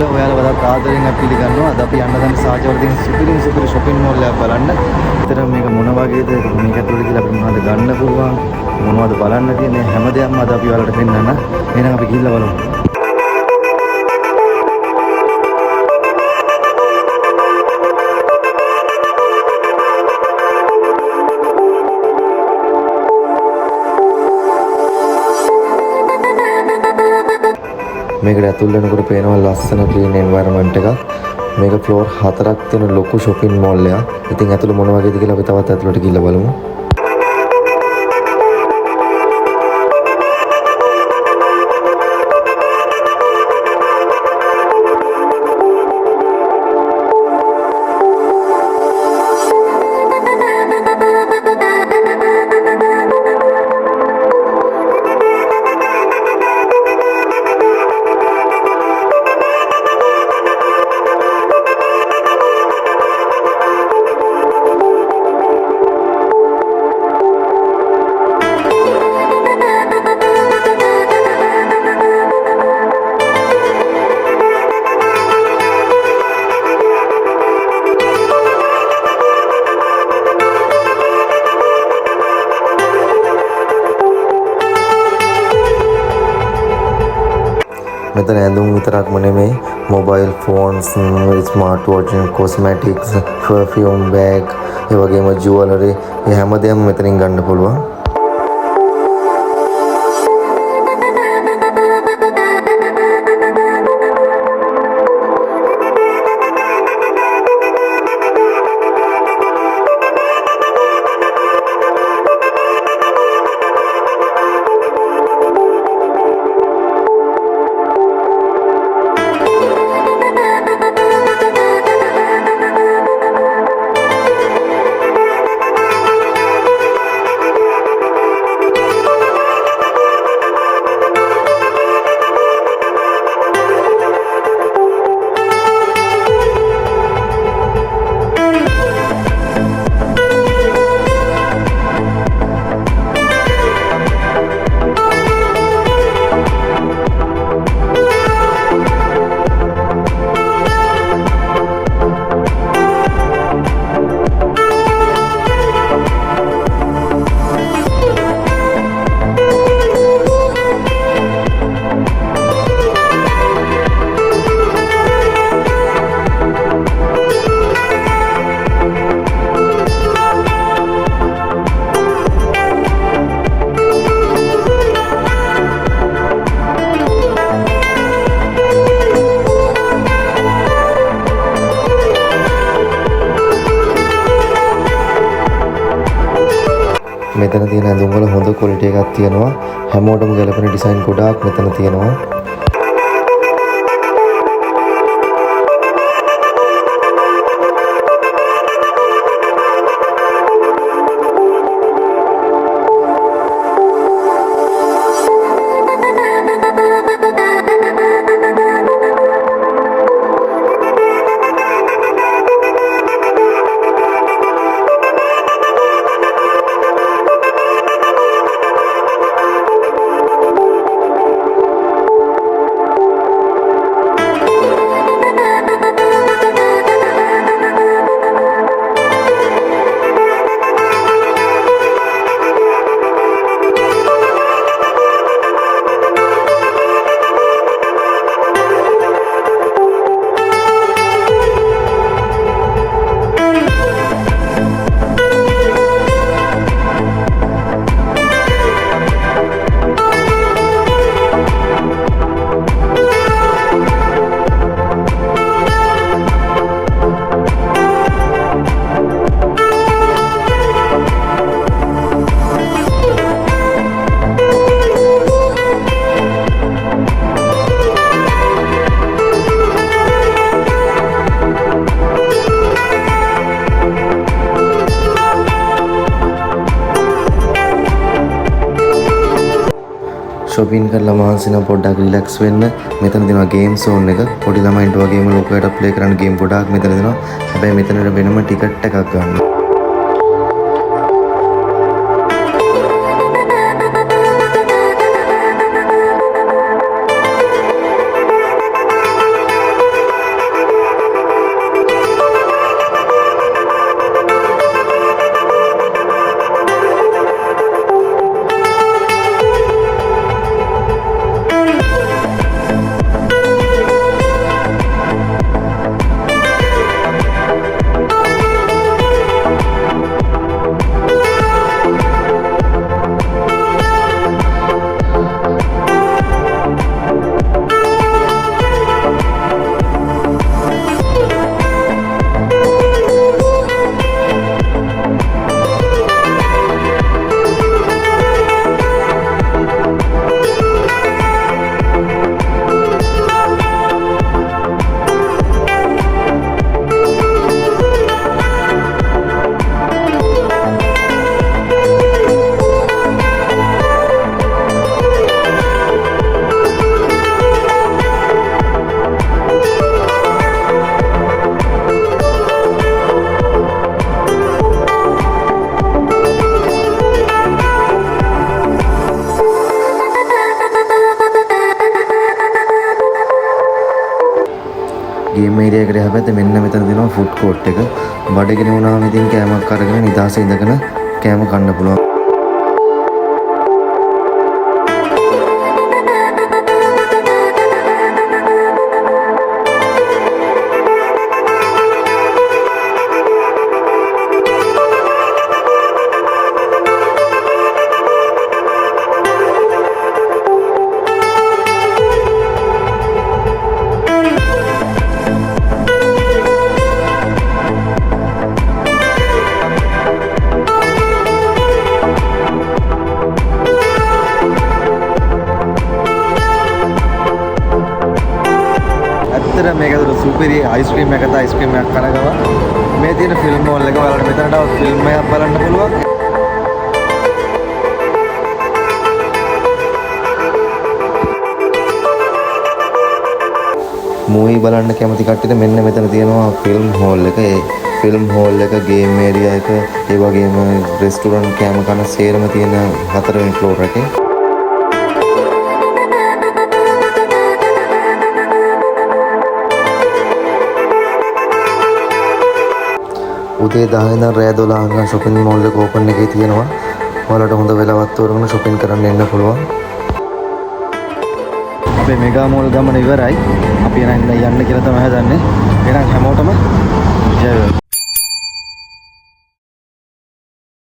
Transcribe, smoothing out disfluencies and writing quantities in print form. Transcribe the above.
ඔයාලා වඩාත් ආදරෙන් අපි පිළිගන්නවා. අද අපි යන්න දැන් සාජවර්ධන සුපිරි shopping mall එකක් බලන්න. විතර මේක මොන වගේද මේක ඇතුළේ කියලා අපිට මොනවද ගන්න පුළුවන් මොනවද බලන්න තියෙන හැම දෙයක්ම අද අපි ඔයාලට පෙන්නන්න. එහෙනම් අපි ගිහිල්ලා බලමු. මේකට ඇතුල් වෙනකොට පේනවා ලස්සන ක්ලීන් එන්වයරන්මන්ට් එකක්. මේක ෆ්ලෝර් 4ක් තියෙන ලොකු shopping mall එකක්. ඉතින් ඇතුළ මොන වගේද කියලා අපි තවත් ඇතුළට ගිහිල්ලා බලමු. මෙතන ඇඳුම් විතරක්ම නෙමෙයි mobile phones, smart watch, cosmetics, perfume bag, ඒ වගේම ජුවලරි මේ හැම දෙයක්ම මෙතනින් ගන්න පුළුවන්. මෙතන තියෙන ඇඳුම් වල හොඳ ක්වොලිටි එකක් තියෙනවා. හැමෝටම ගැලපෙන ඩිසයින් ගොඩාක් මෙතන තියෙනවා. shopping කරලා මහන්සි නම් පොඩ්ඩක් රිලැක්ස් වෙන්න. මෙතන දෙනවා ගේම් zone එක. පොඩි ළමයින්ට වගේම ලොකුයට ප්ලේ කරන්න ගේම් ගොඩාක් මෙතන දෙනවා. හැබැයි මෙතන වෙනම ටිකට් එකක් ගන්න. ෆිල්ම් ඒරියා එකට හැබැයි මෙන්න මෙතන දෙනවා ෆුඩ් කෝට් එක. බඩගිනි වුණාම ඉතින් කෑමක් අරගෙන නිදාසේ ඉඳගෙන කෑම කන්න පුළුවන්. මේක දර සුපිරි අයිස්ක්‍රීම් එකකට අයිස්ක්‍රීම් එකක් කන ගම මේ තියෙන ෆිල්ම් හෝල් එක බලන්න මෙතනට ෆිල්ම් එකක් බලන්න පුළුවන්. මූවි බලන්න කැමති කට්ටියට මෙන්න මෙතන තියෙනවා ෆිල්ම් හෝල් එක. ඒ ෆිල්ම් හෝල් එක, ගේම් ඒරියා එක, ඒ වගේම රෙස්ටුරන්ට් කෑම කන සේරම තියෙන 4 වෙනි ෆ්ලෝර් එකේ. උදේ 10 ඉඳන් රෑ 12 වෙනකම් shopping mall එක open එකේ තියෙනවා. ඔයාලට හොඳ වෙලාවක් තෝරගෙන shopping කරන්න එන්න පුළුවන්. අපේ මෙගා මෝල් ගමන ඉවරයි. අපි යන්න කියලා තමයි හදන්නේ. එහෙනම් හැමෝටම ජය වේවා.